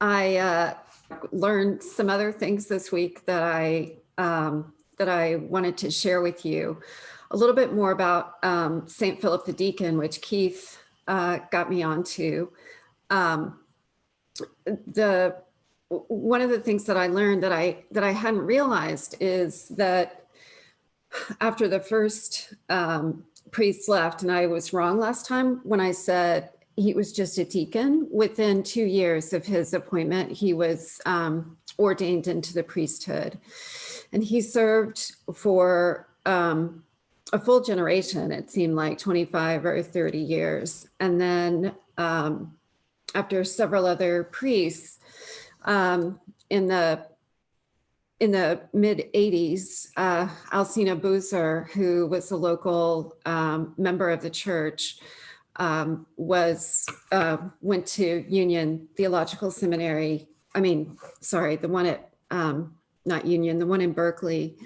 I learned some other things this week that I wanted to share with you. A little bit more about St. Philip the Deacon, which Keith got me onto. One of the things that I learned that I hadn't realized is that after the first priest left, and I was wrong last time when I said he was just a deacon, within 2 years of his appointment, he was ordained into the priesthood. And he served for a full generation, it seemed like 25 or 30 years. And then after several other priests in the mid 80s, Alcina Boozer, who was a local member of the church, went to Union Theological Seminary. The one at, not Union, the one in Berkeley,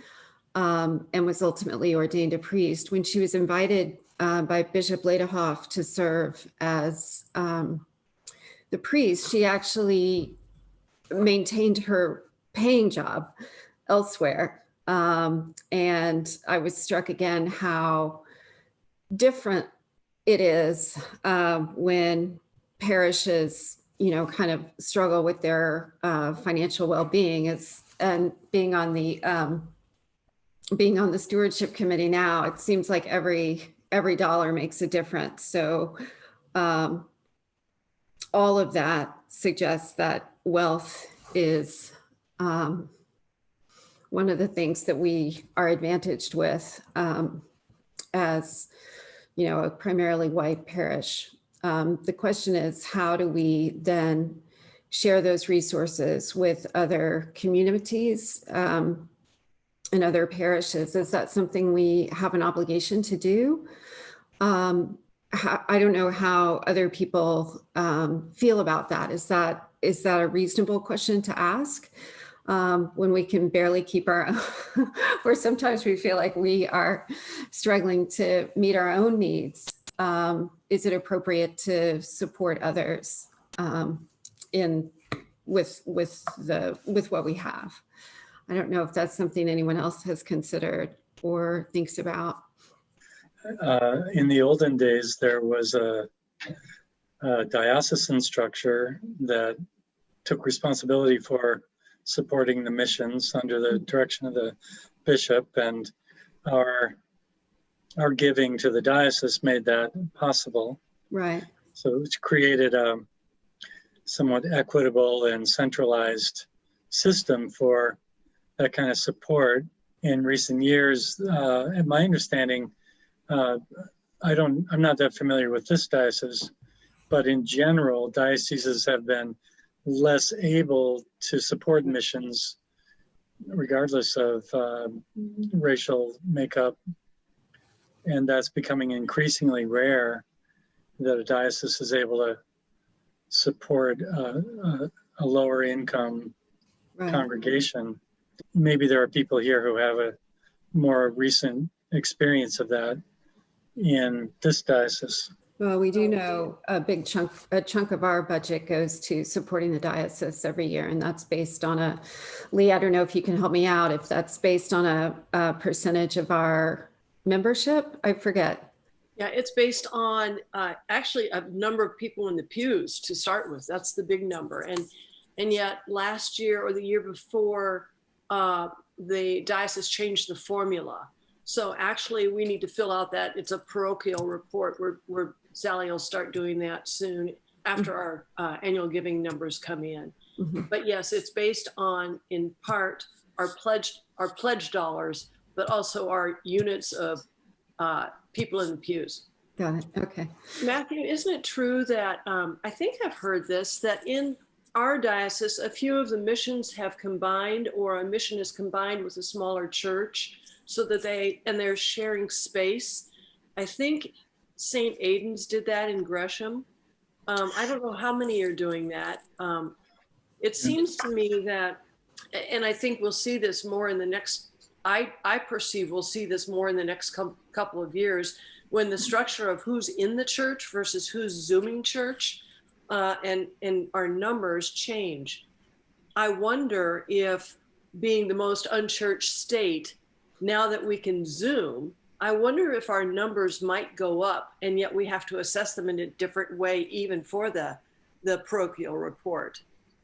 and was ultimately ordained a priest. When she was invited by Bishop Lederhoff to serve as the priest, she actually maintained her paying job elsewhere. And I was struck again how different it is when parishes, kind of struggle with their financial well-being. And being on the stewardship committee now, it seems like every dollar makes a difference. So all of that suggests that wealth is one of the things that we are advantaged with as, a primarily white parish. The question is, how do we then share those resources with other communities and other parishes? Is that something we have an obligation to do? I don't know how other people feel about that. Is that a reasonable question to ask when we can barely keep our own, or sometimes we feel like we are struggling to meet our own needs? Is it appropriate to support others with what we have? I don't know if that's something anyone else has considered or thinks about. In the olden days, there was a diocesan structure that took responsibility for supporting the missions under the direction of the bishop, and our giving to the diocese made that possible. Right. So it's created a somewhat equitable and centralized system for that kind of support. In recent years, in my understanding, I'm not that familiar with this diocese, but in general, dioceses have been less able to support missions, regardless of racial makeup. And that's becoming increasingly rare that a diocese is able to support a lower income congregation. Maybe there are people here who have a more recent experience of that in this diocese. Well, we do know a chunk of our budget goes to supporting the diocese every year, and that's based on Lee, I don't know if you can help me out, if that's based on a percentage of our membership, I forget. Yeah, it's based on actually a number of people in the pews to start with. That's the big number. And yet last year or the year before, the diocese changed the formula. So actually we need to fill out that. It's a parochial report. Sally will start doing that soon after our annual giving numbers come in. Mm-hmm. But yes, it's based on, in part, our pledge dollars, but also our units of people in the pews. Got it. Okay. Matthew, isn't it true that I think I've heard this, that in our diocese, a few of the missions have combined, or a mission is combined with a smaller church, so that they're sharing space. I think St. Aidan's did that in Gresham. I don't know how many are doing that. It seems to me that, and I think we'll see this more in the next, I perceive we'll see this more in the next couple of years, when the structure of who's in the church versus who's Zooming church and our numbers change. I wonder if, being the most unchurched state, now that we can Zoom, I wonder if our numbers might go up, and yet we have to assess them in a different way, even for the parochial report.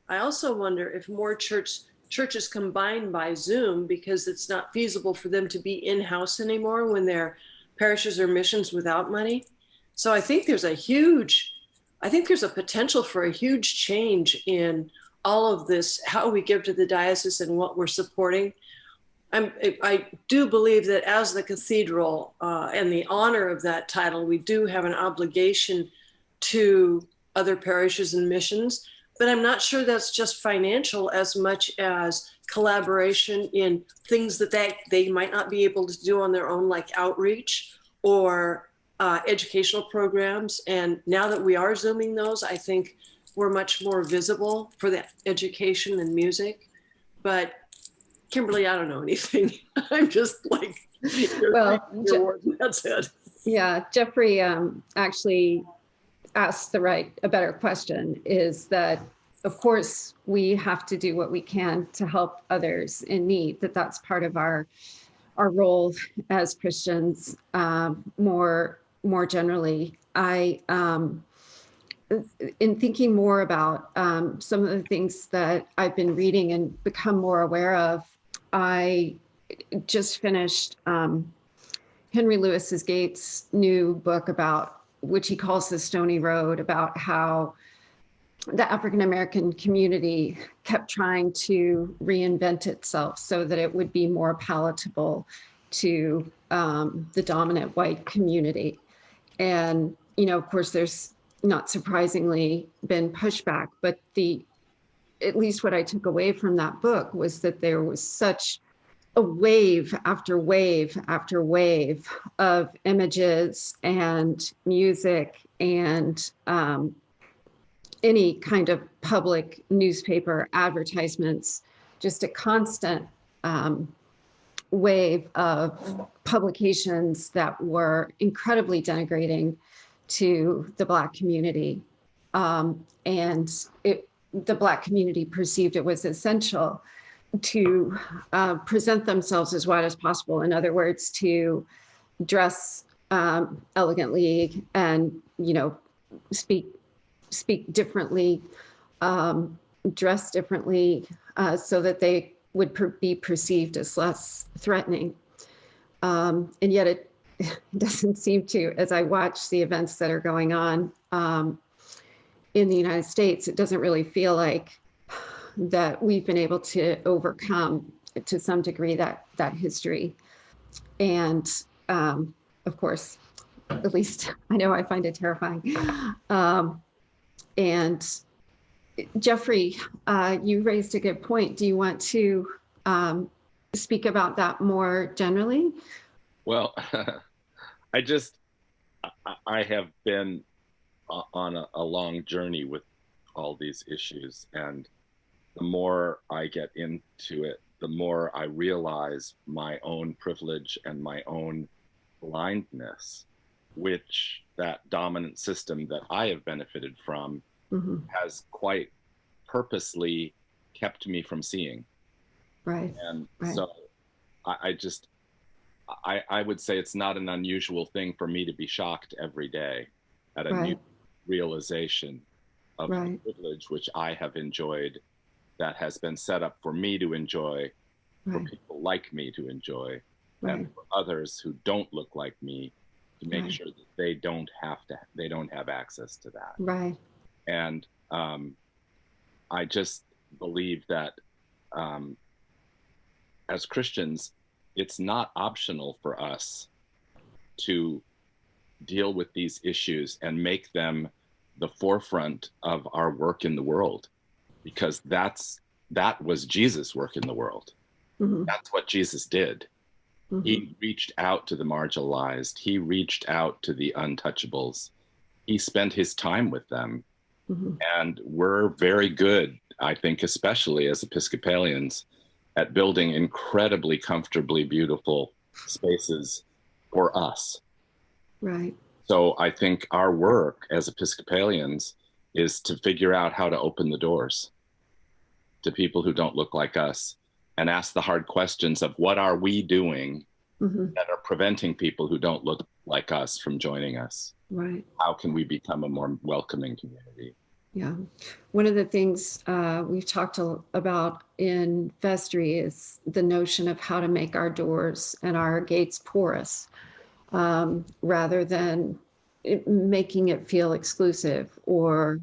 I also wonder if more churches combined by Zoom, because it's not feasible for them to be in-house anymore when they're parishes or missions without money. So I think there's a potential for a huge change in all of this, how we give to the diocese and what we're supporting. I do believe that as the cathedral and the honor of that title, we do have an obligation to other parishes and missions, but I'm not sure that's just financial as much as collaboration in things that they might not be able to do on their own, like outreach or educational programs. And now that we are Zooming those, I think we're much more visible for the education and music. But Kimberly, I don't know anything. I'm just like, Well, that's it. Yeah, Jeffrey actually asked a better question, is that, of course, we have to do what we can to help others in need, that's part of our role as Christians. More generally, in thinking more about some of the things that I've been reading and become more aware of, I just finished Henry Louis Gates' new book, about which he calls The Stony Road, about how the African American community kept trying to reinvent itself so that it would be more palatable to the dominant white community. And, of course, there's not surprisingly been pushback, but at least what I took away from that book was that there was such a wave after wave after wave of images and music and any kind of public newspaper advertisements, just a constant wave of publications that were incredibly denigrating to the Black community. And the Black community perceived it was essential to present themselves as wide as possible. In other words, to dress elegantly and, speak differently, dress differently, so that they would be perceived as less threatening. And yet it doesn't seem to, as I watch the events that are going on in the United States, it doesn't really feel like that we've been able to overcome, to some degree, that history. And of course, at least I know I find it terrifying. And Jeffrey, you raised a good point. Do you want to speak about that more generally? Well, I have been on a long journey with all these issues, and the more I get into it, the more I realize my own privilege and my own blindness, which that dominant system that I have benefited from has quite purposely kept me from seeing. Right. And right. So I would say it's not an unusual thing for me to be shocked every day at a new realization of the privilege which I have enjoyed, that has been set up for me to enjoy, for people like me to enjoy, and for others who don't look like me to make sure that they don't have access to that. Right. And I just believe that as Christians, it's not optional for us to deal with these issues and make them the forefront of our work in the world, because that was Jesus' work in the world. That's what Jesus did. He reached out to the marginalized. He reached out to the untouchables. He spent his time with them. And we're very good, I think, especially as Episcopalians, at building incredibly comfortably beautiful spaces for us. Right. So I think our work as Episcopalians is to figure out how to open the doors to people who don't look like us and ask the hard questions of what are we doing that are preventing people who don't look like us from joining us? Right. How can we become a more welcoming community? Yeah. One of the things we've talked about in Vestry is the notion of how to make our doors and our gates porous, rather than making it feel exclusive, or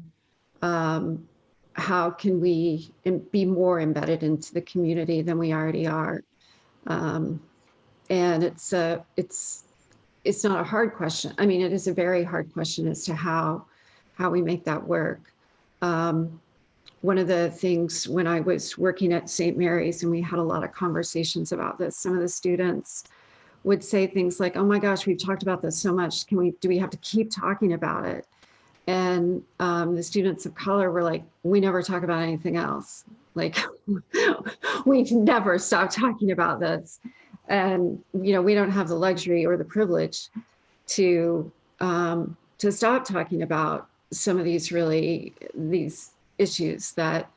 how can we be more embedded into the community than we already are. And it's not a hard question. I mean, it is a very hard question as to how we make that work. One of the things when I was working at St. Mary's, and we had a lot of conversations about this, some of the students would say things like, "Oh my gosh, we've talked about this so much. Do we have to keep talking about it?" And the students of color were like, "We never talk about anything else. Like, we've never stopped talking about this." And, we don't have the luxury or the privilege to stop talking about some of these issues that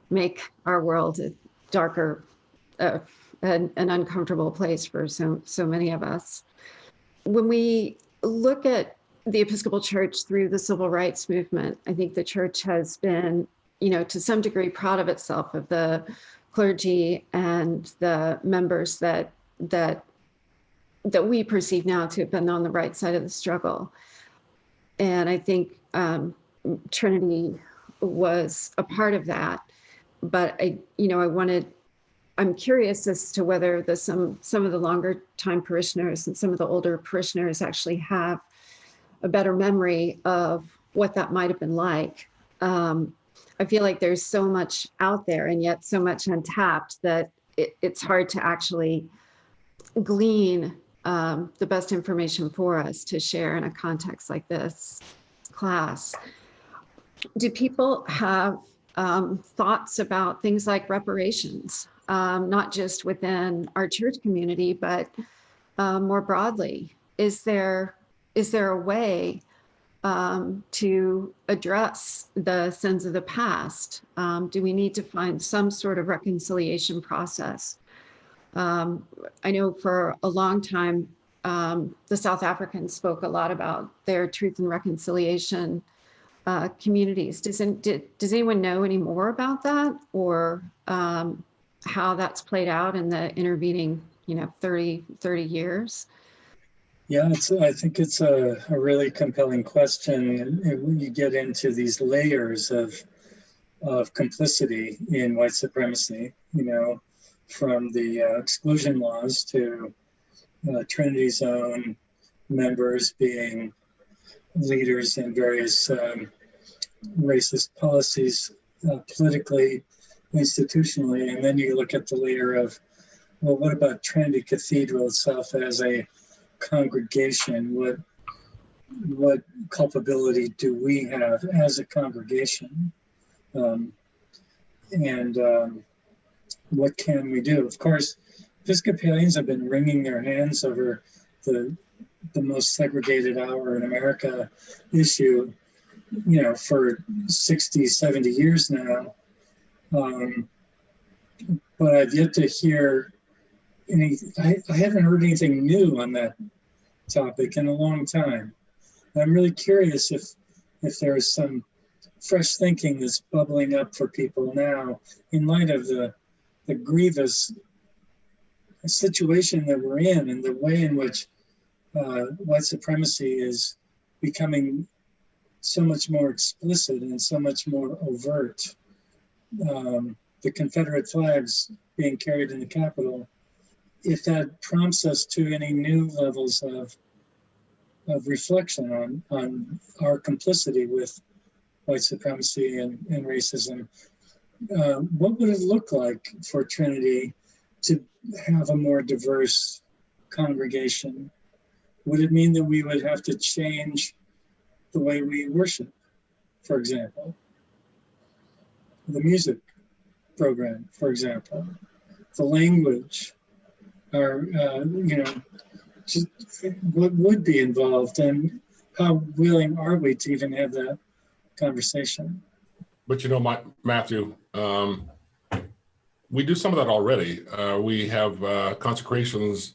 make our world a darker, an uncomfortable place for so many of us. When we look at the Episcopal Church through the civil rights movement, I think the church has been, to some degree proud of itself, of the clergy and the members that we perceive now to have been on the right side of the struggle. And I think Trinity was a part of that. But I'm curious as to whether some of the longer time parishioners and some of the older parishioners actually have a better memory of what that might have been like. I feel like there's so much out there and yet so much untapped that it's hard to actually glean the best information for us to share in a context like this class. Do people have thoughts about things like reparations, not just within our church community, but more broadly? Is there a way to address the sins of the past? Do we need to find some sort of reconciliation process? I know for a long time, the South Africans spoke a lot about their truth and reconciliation communities. Does anyone know any more about that, or how that's played out in the intervening 30 years? Yeah, I think it's a really compelling question. And when you get into these layers of complicity in white supremacy, from the exclusion laws to Trinity's own members being leaders in various racist policies, politically, institutionally, and then you look at the layer of, well, what about Trinity Cathedral itself as a congregation? What culpability do we have as a congregation? What can we do? Of course, Episcopalians have been wringing their hands over the most segregated hour in America issue, for 60, 70 years now. But I've yet to hear I haven't heard anything new on that topic in a long time. I'm really curious if there is some fresh thinking that's bubbling up for people now in light of the grievous situation that we're in, and the way in which white supremacy is becoming so much more explicit and so much more overt. The Confederate flags being carried in the Capitol, if that prompts us to any new levels of reflection on our complicity with white supremacy and racism, what would it look like for Trinity to have a more diverse congregation? Would it mean that we would have to change the way we worship, for example? The music program, for example, the language, or, just what would be involved, and how willing are we to even have that conversation. But you know, Matthew, we do some of that already. We have consecrations,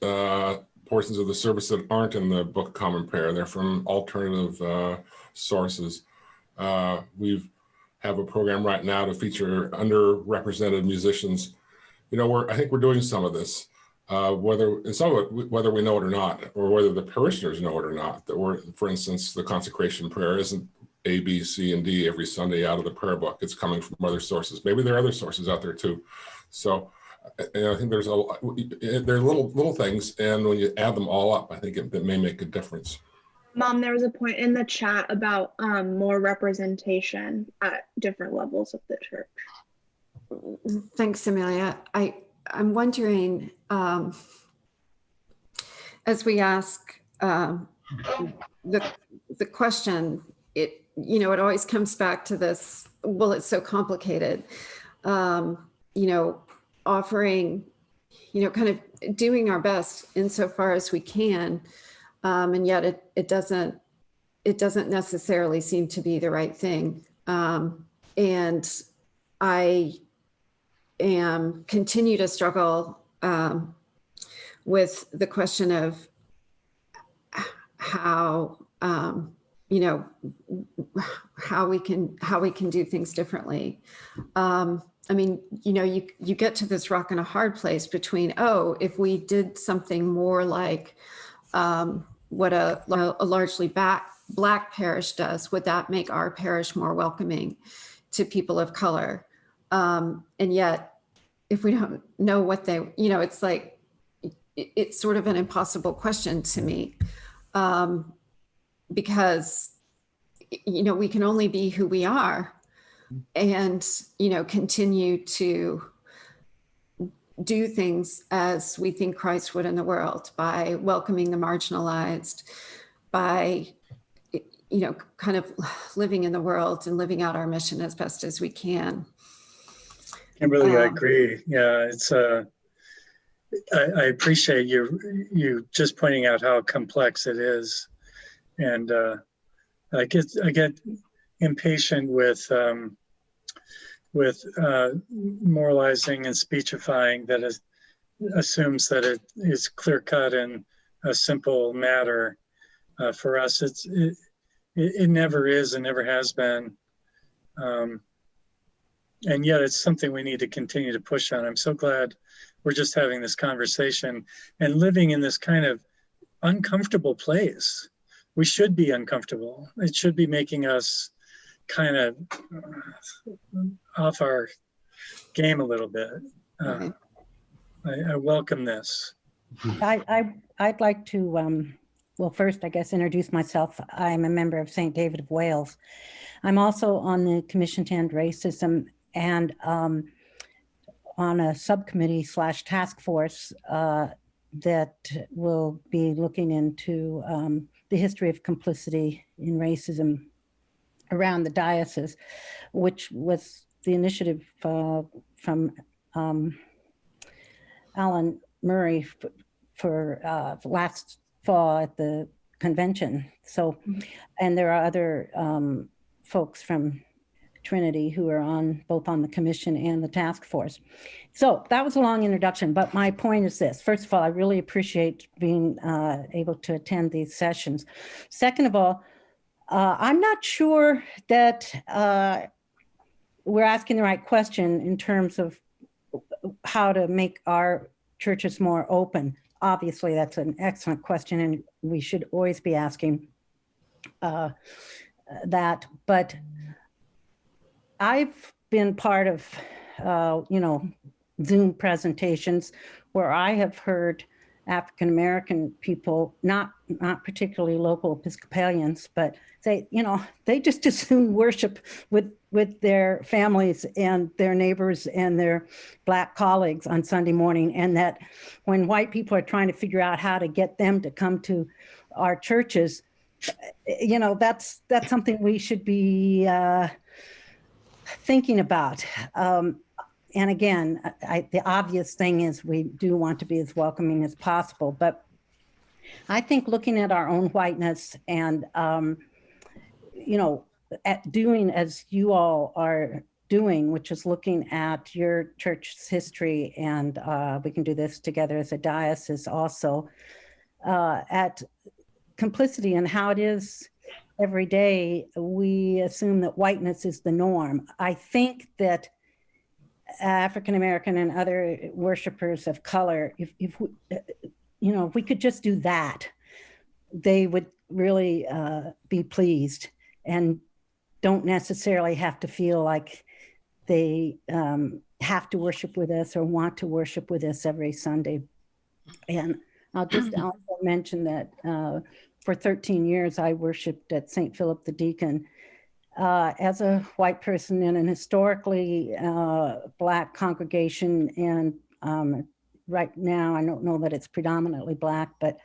portions of the service that aren't in the Book of Common Prayer. They're from alternative sources. We have a program right now to feature underrepresented musicians. You know, I think we're doing some of this, whether we know it or not, or whether the parishioners know it or not. That for instance, the consecration prayer isn't A, B, C, and D every Sunday out of the prayer book. It's coming from other sources. Maybe there are other sources out there too. So I think there are little things, and when you add them all up, I think it may make a difference. Mom, there was a point in the chat about more representation at different levels of the church. Thanks, Amelia. I'm wondering, as we ask the question, it always comes back to this, well, it's so complicated, offering, kind of doing our best insofar as we can. And yet it doesn't necessarily seem to be the right thing. And I continue to struggle with the question of how we can do things differently. I mean, you get to this rock and a hard place between, if we did something more like what a largely Black parish does, would that make our parish more welcoming to people of color? And yet, if we don't know what it's like, it's sort of an impossible question to me, because, we can only be who we are and, continue to do things as we think Christ would in the world, by welcoming the marginalized, by, kind of living in the world and living out our mission as best as we can. Kimberly, I agree. Yeah, it's I appreciate you just pointing out how complex it is, and I get impatient with moralizing and speechifying that assumes that it is clear cut and a simple matter. For us, it never is and never has been. And yet it's something we need to continue to push on. I'm so glad we're just having this conversation and living in this kind of uncomfortable place. We should be uncomfortable. It should be making us kind of off our game a little bit. Right. I welcome this. I'd like to, well, first, I guess, introduce myself. I'm a member of St. David of Wales. I'm also on the Commission to End Racism and on a subcommittee / task force that will be looking into the history of complicity in racism around the diocese, which was the initiative from Alan Murray for last fall at the convention. So, and there are other folks from Trinity who are both on the commission and the task force. So that was a long introduction, but my point is this. First of all, I really appreciate being able to attend these sessions. Second of all, I'm not sure that we're asking the right question in terms of how to make our churches more open. Obviously, that's an excellent question, and we should always be asking that. But I've been part of, Zoom presentations where I have heard African-American people, not particularly local Episcopalians, but say, they just as soon worship with their families and their neighbors and their Black colleagues on Sunday morning. And that when white people are trying to figure out how to get them to come to our churches, that's something we should be thinking about. And again, the obvious thing is we do want to be as welcoming as possible, but I think looking at our own whiteness and, at doing as you all are doing, which is looking at your church's history, and we can do this together as a diocese also, at complicity and how it is every day. We assume that whiteness is the norm. I think that African American and other worshipers of color, if we, you know, if we could just do that, they would really be pleased and don't necessarily have to feel like they have to worship with us or want to worship with us every Sunday. And I'll just also mention that for 13 years, I worshiped at St. Philip the Deacon as a white person in an historically Black congregation. And right now, I don't know that it's predominantly Black, but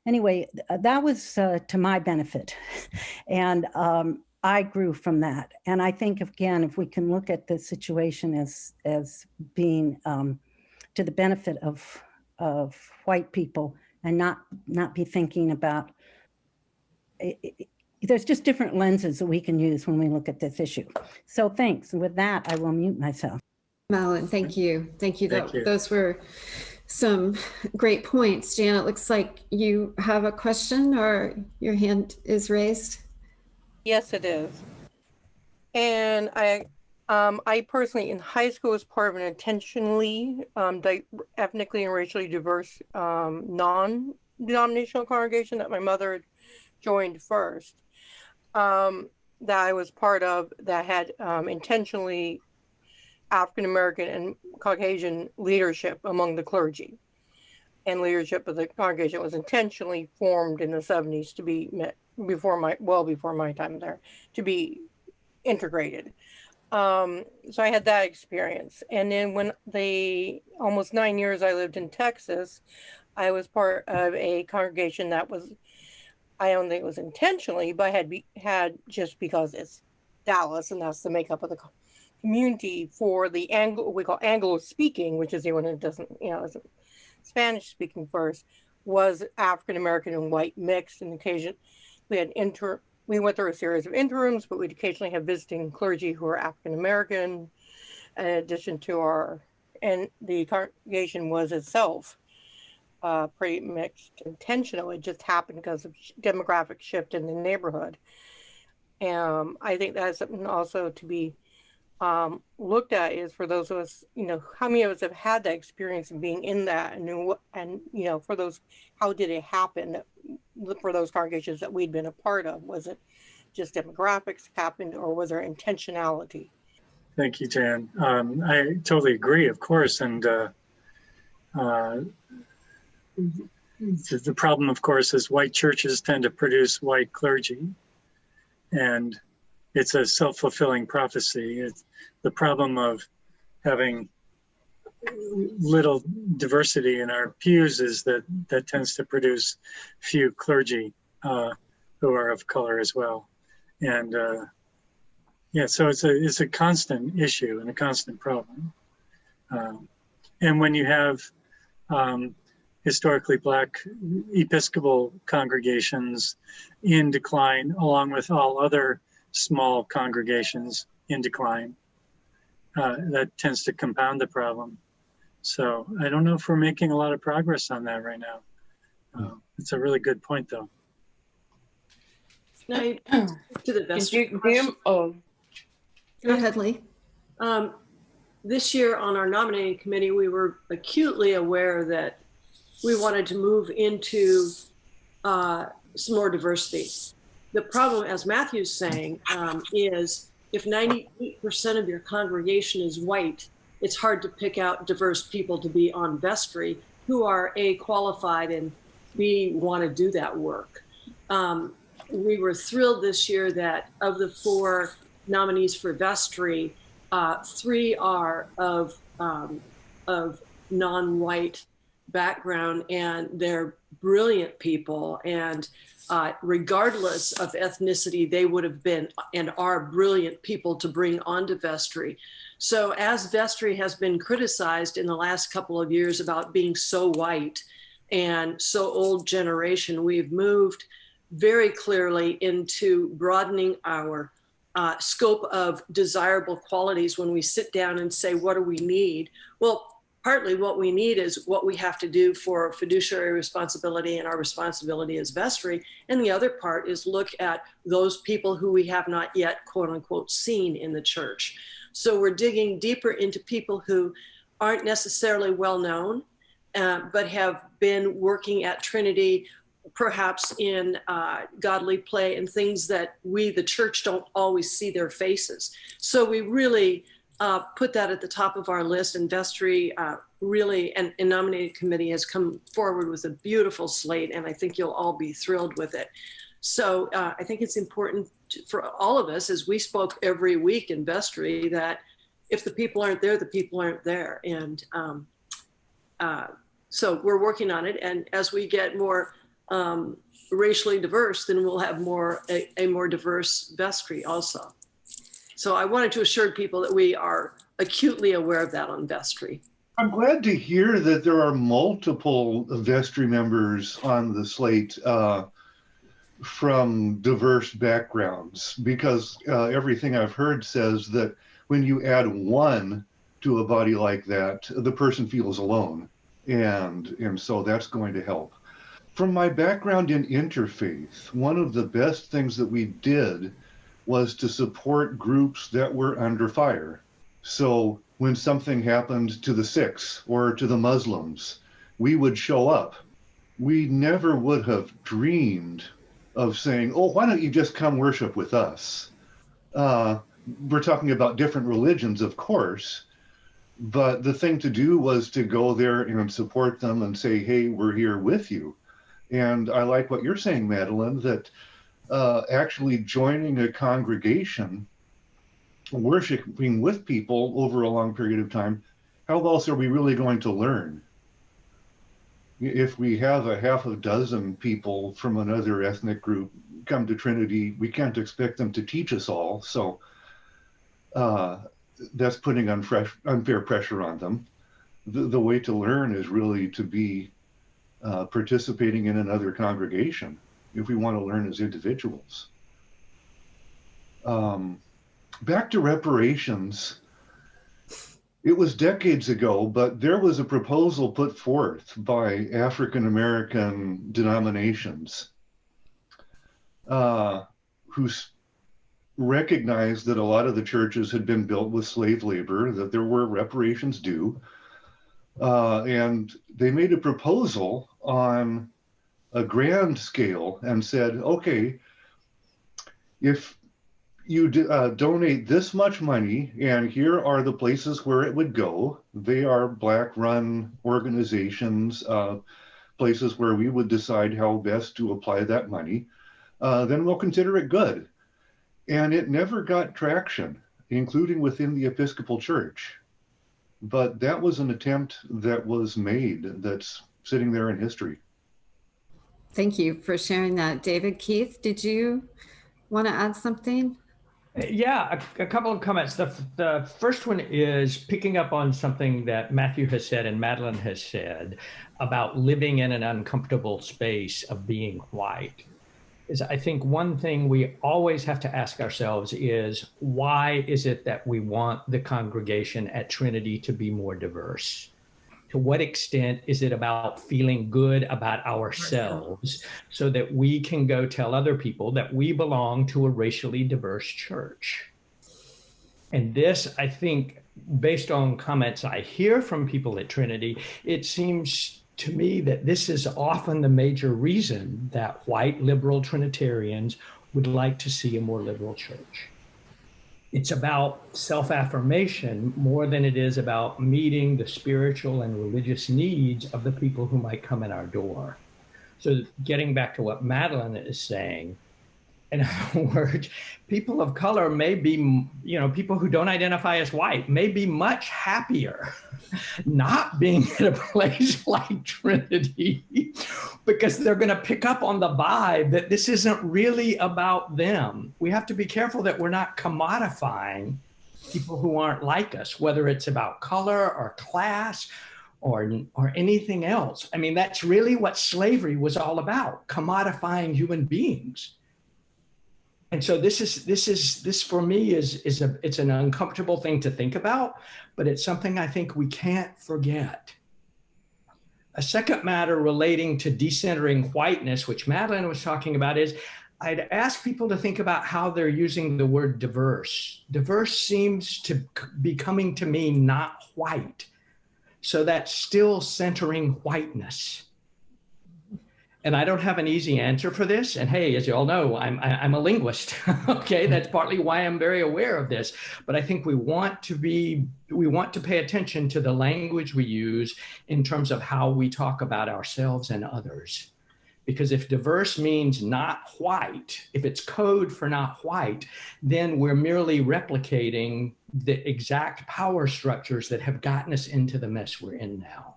anyway, that was to my benefit. And I grew from that. And I think, again, if we can look at the situation as being to the benefit of white people and not be thinking about, there's just different lenses that we can use when we look at this issue. So thanks. And with that, I will mute myself. Malin, thank you. Thank you. Thank you. Those were some great points. Jan, it looks like you have a question or your hand is raised. Yes, it is. And I personally, in high school, was part of an intentionally ethnically and racially diverse non-denominational congregation that my mother joined first, that I was part of, that had intentionally African American and Caucasian leadership among the clergy. And leadership of the congregation was intentionally formed in the 70s to be met before my time there, to be integrated. So I had that experience. And then when almost 9 years I lived in Texas, I was part of a congregation that was, I don't think it was intentionally, but had just because it's Dallas and that's the makeup of the community, for the we call Anglo speaking, which is anyone who doesn't, isn't Spanish speaking first, was African American and white mixed. And occasion we went through a series of interims, but we'd occasionally have visiting clergy who are African American, in addition to and the congregation was itself pretty mixed intentionally. It just happened because of demographic shift in the neighborhood. I think that's something also to be looked at, is for those of us, how many of us have had that experience of being in that, and for those, how did it happen for those congregations that we'd been a part of? Was it just demographics happened, or was there intentionality? Thank you, Jan. I totally agree, of course. And the problem, of course, is white churches tend to produce white clergy. And it's a self-fulfilling prophecy. It's the problem of having little diversity in our pews is that tends to produce few clergy who are of color as well. And so it's a constant issue and a constant problem. And when you have historically Black Episcopal congregations in decline, along with all other small congregations in decline, that tends to compound the problem. So I don't know if we're making a lot of progress on that right now. It's a really good point, though. Now, to the Vestry. Go ahead, Lee. This year on our nominating committee, we were acutely aware that we wanted to move into some more diversity. The problem, as Matthew's saying, is if 98% of your congregation is white, it's hard to pick out diverse people to be on Vestry who are A, qualified, and B, want to do that work. We were thrilled this year that of the 4 nominees for Vestry, 3 are of non-white background, and they're brilliant people. And regardless of ethnicity, they would have been and are brilliant people to bring onto Vestry. So as Vestry has been criticized in the last couple of years about being so white and so old generation, we've moved very clearly into broadening our scope of desirable qualities when we sit down and say, what do we need? Well, partly what we need is what we have to do for fiduciary responsibility and our responsibility as vestry. And the other part is look at those people who we have not yet, quote unquote, seen in the church. So we're digging deeper into people who aren't necessarily well known, but have been working at Trinity, perhaps in godly play and things that we, the church, don't always see their faces. So we really put that at the top of our list, and Vestry really, and nominated committee has come forward with a beautiful slate, and I think you'll all be thrilled with it. So I think it's important for all of us, as we spoke every week in Vestry, that if the people aren't there, the people aren't there. And so we're working on it, and as we get more racially diverse, then we'll have a more diverse vestry also. So I wanted to assure people that we are acutely aware of that on vestry. I'm glad to hear that there are multiple vestry members on the slate from diverse backgrounds, because everything I've heard says that when you add one to a body like that, the person feels alone. And so that's going to help. From my background in interfaith, one of the best things that we did was to support groups that were under fire. So when something happened to the Sikhs or to the Muslims, we would show up. We never would have dreamed of saying, oh, why don't you just come worship with us? We're talking about different religions, of course, but the thing to do was to go there and support them and say, hey, we're here with you. And I like what you're saying, Madeline, that actually joining a congregation, worshiping with people over a long period of time, how else are we really going to learn? If we have a half a dozen people from another ethnic group come to Trinity, we can't expect them to teach us all. So that's putting unfair pressure on them. The way to learn is really to be participating in another congregation if we want to learn as individuals. Back to reparations, it was decades ago, but there was a proposal put forth by African American denominations who recognized that a lot of the churches had been built with slave labor, that there were reparations due. And they made a proposal on a grand scale and said, okay, if you donate this much money, and here are the places where it would go. They are Black-run organizations, places where we would decide how best to apply that money. Then we'll consider it good. And it never got traction, including within the Episcopal Church. But that was an attempt that was made that's sitting there in history. Thank you for sharing that. David, Keith, did you want to add something? Yeah, a couple of comments. The first one is picking up on something that Matthew has said and Madeline has said about living in an uncomfortable space of being white. Is I think one thing we always have to ask ourselves is, why is it that we want the congregation at Trinity to be more diverse? To what extent is it about feeling good about ourselves so that we can go tell other people that we belong to a racially diverse church? And this, I think, based on comments I hear from people at Trinity, it seems to me that this is often the major reason that white liberal Trinitarians would like to see a more liberal church. It's about self-affirmation more than it is about meeting the spiritual and religious needs of the people who might come in our door. So getting back to what Madeline is saying, in other words, people of color may be, people who don't identify as white may be much happier not being in a place like Trinity, because they're going to pick up on the vibe that this isn't really about them. We have to be careful that we're not commodifying people who aren't like us, whether it's about color or class or anything else. I mean, that's really what slavery was all about, commodifying human beings. And so this for me it's an uncomfortable thing to think about, but it's something I think we can't forget. A second matter relating to decentering whiteness, which Madeline was talking about, is I'd ask people to think about how they're using the word diverse. Diverse seems to be coming to mean not white. So that's still centering whiteness. And I don't have an easy answer for this. And hey, as you all know, I'm a linguist. Okay, that's partly why I'm very aware of this. But I think we want to pay attention to the language we use in terms of how we talk about ourselves and others. Because if diverse means not white, if it's code for not white, then we're merely replicating the exact power structures that have gotten us into the mess we're in now.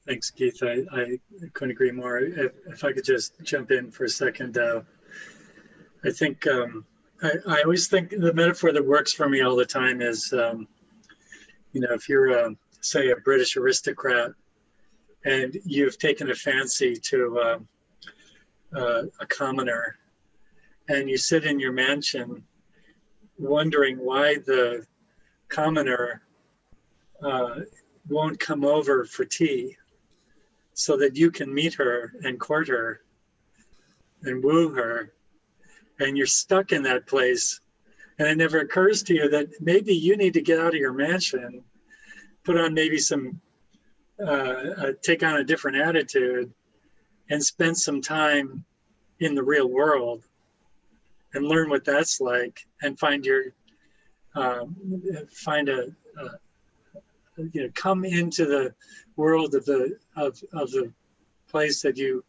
Thanks, Keith. I couldn't agree more. If I could just jump in for a second, I think I always think the metaphor that works for me all the time is, if you're, say, a British aristocrat and you've taken a fancy to a commoner, and you sit in your mansion wondering why the commoner won't come over for tea, so that you can meet her and court her and woo her, and you're stuck in that place. And it never occurs to you that maybe you need to get out of your mansion, put on maybe some, take on a different attitude, and spend some time in the real world and learn what that's like, and find your, come into the world of the place that you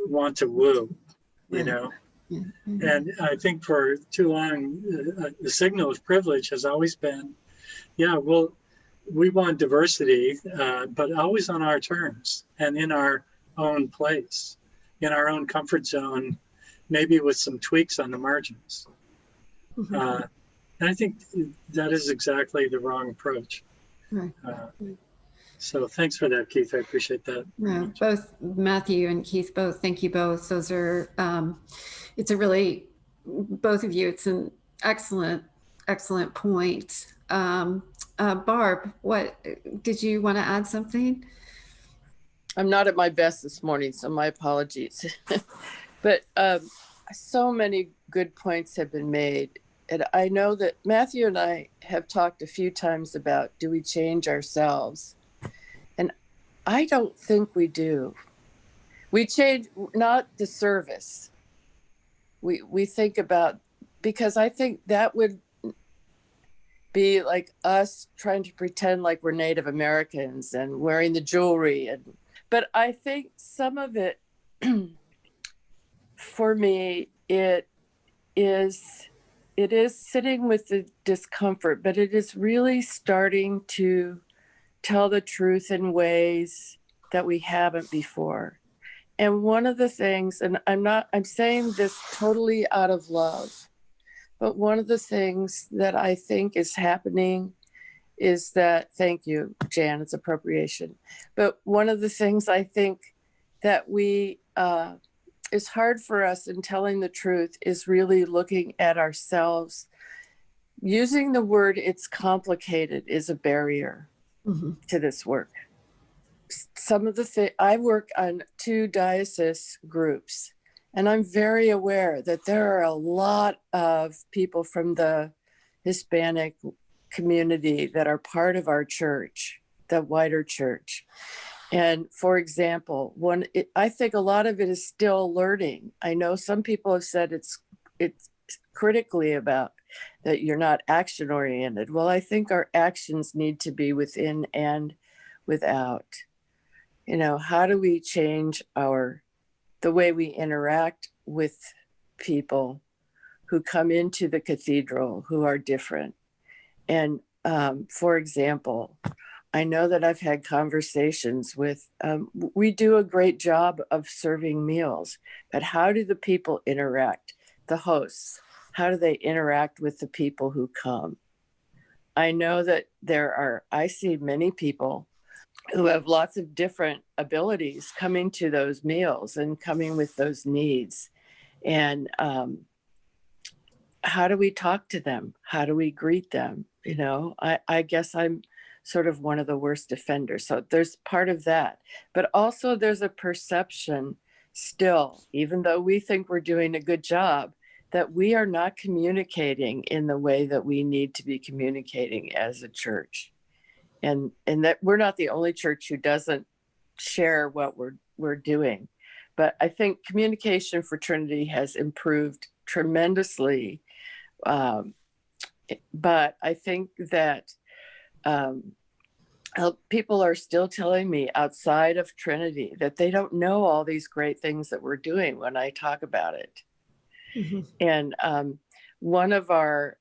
want to woo, And I think for too long, the signal of privilege has always been, we want diversity, but always on our terms and in our own place, in our own comfort zone, maybe with some tweaks on the margins. And I think that is exactly the wrong approach. Right. So thanks for that, Keith. I appreciate that. Yeah, both Matthew and Keith, thank you both. Those are, it's a really, both of you, it's an excellent point. Barb, what, did you want to add something? I'm not at my best this morning, so my apologies. But so many good points have been made. And I know that Matthew and I have talked a few times about, do we change ourselves? And I don't think we do. We change, not the service. We think about, because I think that would be like us trying to pretend like we're Native Americans and wearing the jewelry. But I think some of it, for me, it is sitting with the discomfort, but it is really starting to tell the truth in ways that we haven't before. And one of the things, and I'm saying this totally out of love, but one of the things that I think is happening is that, thank you, Jan, it's appropriation. But one of the things I think that is hard for us in telling the truth is really looking at ourselves. Using the word "it's complicated" is a barrier to this work. Some of the I work on 2 diocese groups, and I'm very aware that there are a lot of people from the Hispanic community that are part of our church, the wider church. And for example, I think a lot of it is still learning. I know some people have said it's critically about that you're not action oriented. Well, I think our actions need to be within and without. How do we change the way we interact with people who come into the cathedral who are different? And for example, I know that I've had conversations with, we do a great job of serving meals, but how do the people interact, the hosts? How do they interact with the people who come? I know that I see many people who have lots of different abilities coming to those meals and coming with those needs. And how do we talk to them? How do we greet them? You know, I guess I'm sort of one of the worst offenders. So there's part of that. But also there's a perception still, even though we think we're doing a good job, that we are not communicating in the way that we need to be communicating as a church. And that we're not the only church who doesn't share what we're doing. But I think communication for Trinity has improved tremendously. But I think that people are still telling me outside of Trinity that they don't know all these great things that we're doing when I talk about it. Mm-hmm. And one of our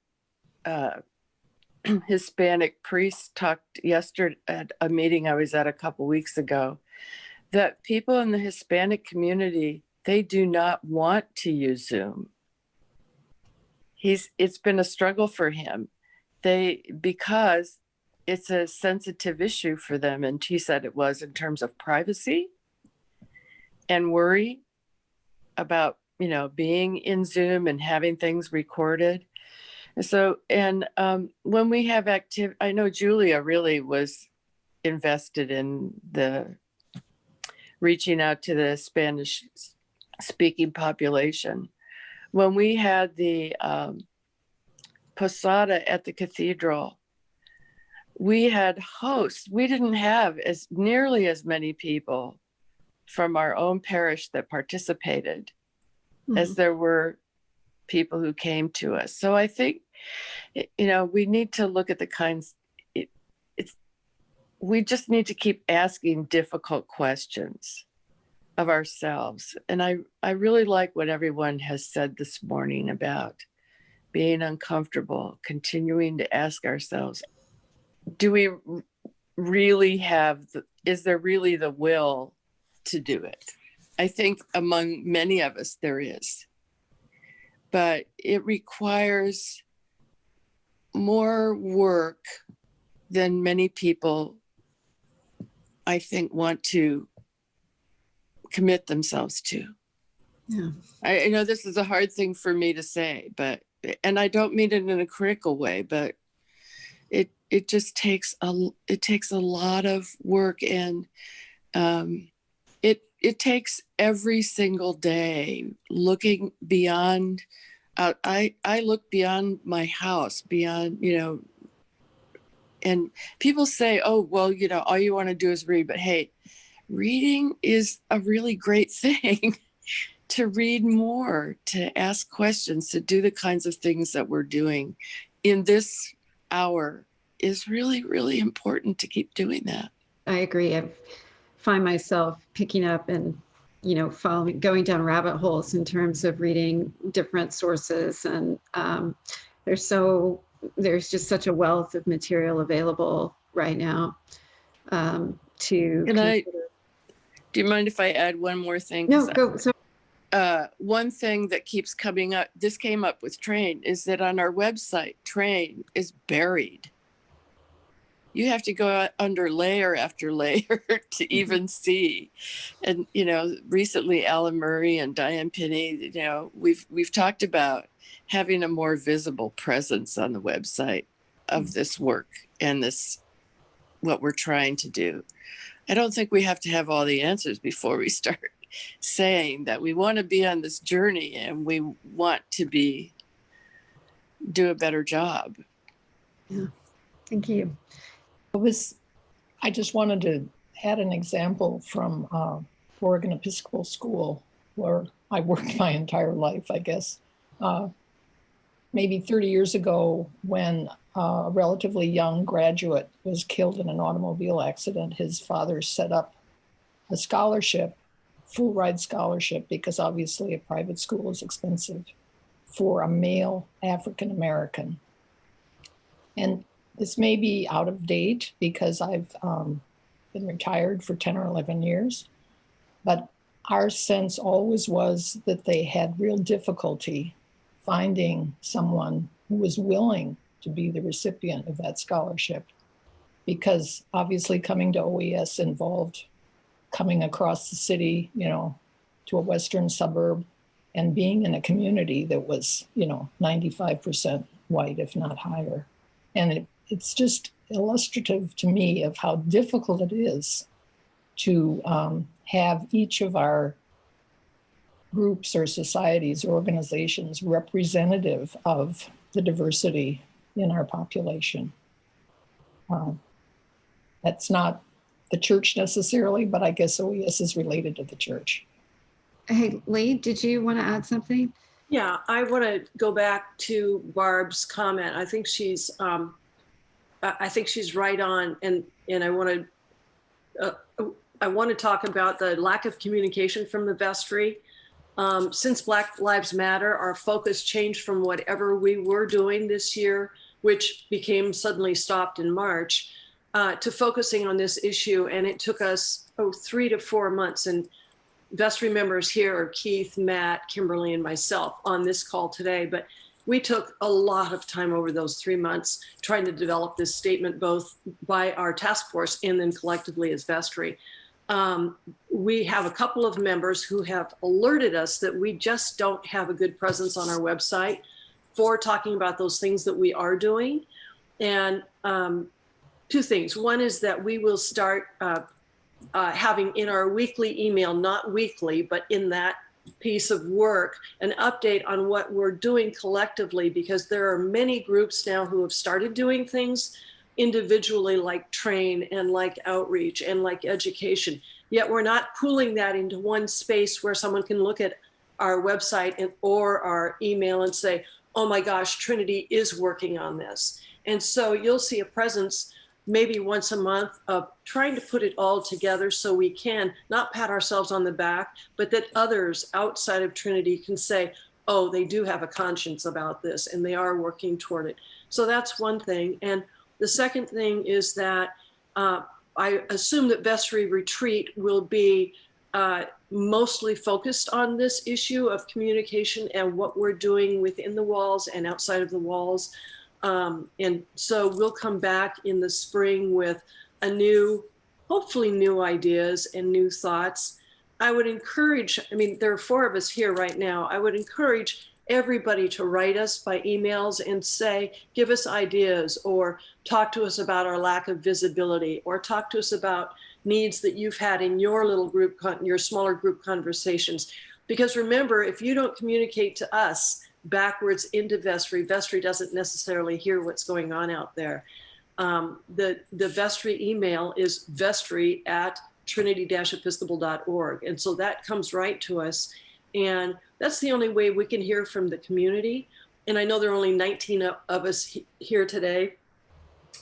Hispanic priests talked yesterday at a meeting I was at a couple weeks ago, that people in the Hispanic community, they do not want to use Zoom. It's been a struggle for him. Because it's a sensitive issue for them. And he said it was in terms of privacy and worry about, you know, being in Zoom and having things recorded. So, and when we have I know Julia really was invested in the reaching out to the Spanish speaking population. When we had the posada at the cathedral, we had hosts. We didn't have nearly as many people from our own parish that participated as there were people who came to us. So I think, you know, we need to look at the kinds, we just need to keep asking difficult questions of ourselves. And I really like what everyone has said this morning about being uncomfortable, continuing to ask ourselves, do we really is there really the will to do it? I think among many of us there is, but it requires more work than many people, I think, want to commit themselves to. Yeah. I know this is a hard thing for me to say, and I don't mean it in a critical way, but it just takes a lot of work, and it takes every single day looking beyond. I look beyond my house, beyond, you know, and people say, oh, well, you know, all you want to do is read. But hey, reading is a really great thing. To read more, to ask questions, to do the kinds of things that we're doing in this hour is really, really important to keep doing that. I agree. I find myself picking up and, you know, going down rabbit holes in terms of reading different sources. And there's just such a wealth of material available right now to consider. Do you mind if I add one more thing? No, go. One thing that keeps coming up, this came up with Train, is that on our website, Train is buried. You have to go under layer after layer to even see. And, you know, recently Alan Murray and Diane Pinney, you know, we've talked about having a more visible presence on the website of this work and what we're trying to do. I don't think we have to have all the answers before we start saying that we want to be on this journey and we want to do a better job. Yeah, thank you. I just wanted to add an example from Oregon Episcopal School, where I worked my entire life, I guess. Maybe 30 years ago, when a relatively young graduate was killed in an automobile accident, his father set up a scholarship, full ride scholarship, because obviously a private school is expensive, for a male African American. And this may be out of date because I've been retired for 10 or 11 years, but our sense always was that they had real difficulty finding someone who was willing to be the recipient of that scholarship. because obviously coming to OES involved coming across the city, you know, to a western suburb and being in a community that was, you know, 95% white, if not higher. And it's just illustrative to me of how difficult it is to have each of our groups or societies or organizations representative of the diversity in our population. That's not the church necessarily, but I guess OES is related to the church. Hey, Lee, did you want to add something? Yeah, I want to go back to Barb's comment. I think she's right on, and I want to talk about the lack of communication from the vestry. Since Black Lives Matter, our focus changed from whatever we were doing this year, which became suddenly stopped in March, to focusing on this issue. And it took us 3 to 4 months. And vestry members here are Keith, Matt, Kimberly, and myself on this call today. But we took a lot of time over those 3 months trying to develop this statement, both by our task force and then collectively as vestry. We have a couple of members who have alerted us that we just don't have a good presence on our website for talking about those things that we are doing. And 2 things. One is that we will start having in our weekly email, not weekly, but in that piece of work, an update on what we're doing collectively, because there are many groups now who have started doing things individually, like train and like outreach and like education. Yet we're not pooling that into one space where someone can look at our website or our email and say, oh my gosh, Trinity is working on this. And so you'll see a presence maybe once a month of trying to put it all together so we can not pat ourselves on the back, but that others outside of Trinity can say, oh, they do have a conscience about this and they are working toward it. So that's one thing. And the second thing is that I assume that Vestry Retreat will be mostly focused on this issue of communication and what we're doing within the walls and outside of the walls. And so we'll come back in the spring with hopefully new ideas and new thoughts. I would encourage, I mean, there are 4 of us here right now. I would encourage everybody to write us by emails and say, give us ideas, or talk to us about our lack of visibility, or talk to us about needs that you've had in your little group, your smaller group conversations. Because remember, if you don't communicate to us backwards into Vestry, Vestry doesn't necessarily hear what's going on out there. The Vestry email is vestry@trinity-episcopal.org. And so that comes right to us. And that's the only way we can hear from the community. And I know there are only 19 of us here today,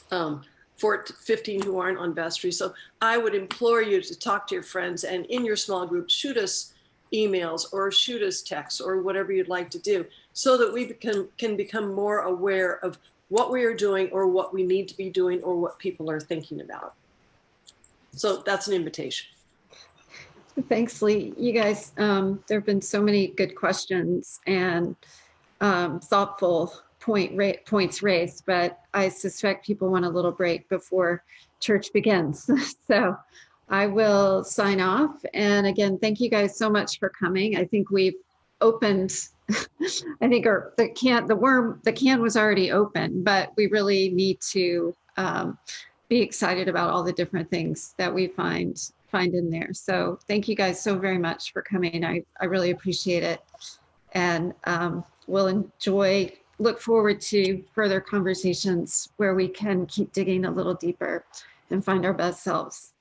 15 who aren't on Vestry. So I would implore you to talk to your friends, and in your small group, shoot us emails or shoot us texts or whatever you'd like to do, so that we can become more aware of what we are doing or what we need to be doing or what people are thinking about. So that's an invitation. Thanks, Lee. You guys, there have been so many good questions and thoughtful points raised, but I suspect people want a little break before church begins. So I will sign off. And again, thank you guys so much for coming. I think we've opened, I think the can was already open, but we really need to be excited about all the different things that we find in there. So thank you guys so very much for coming. I really appreciate it. And we'll look forward to further conversations where we can keep digging a little deeper and find our best selves.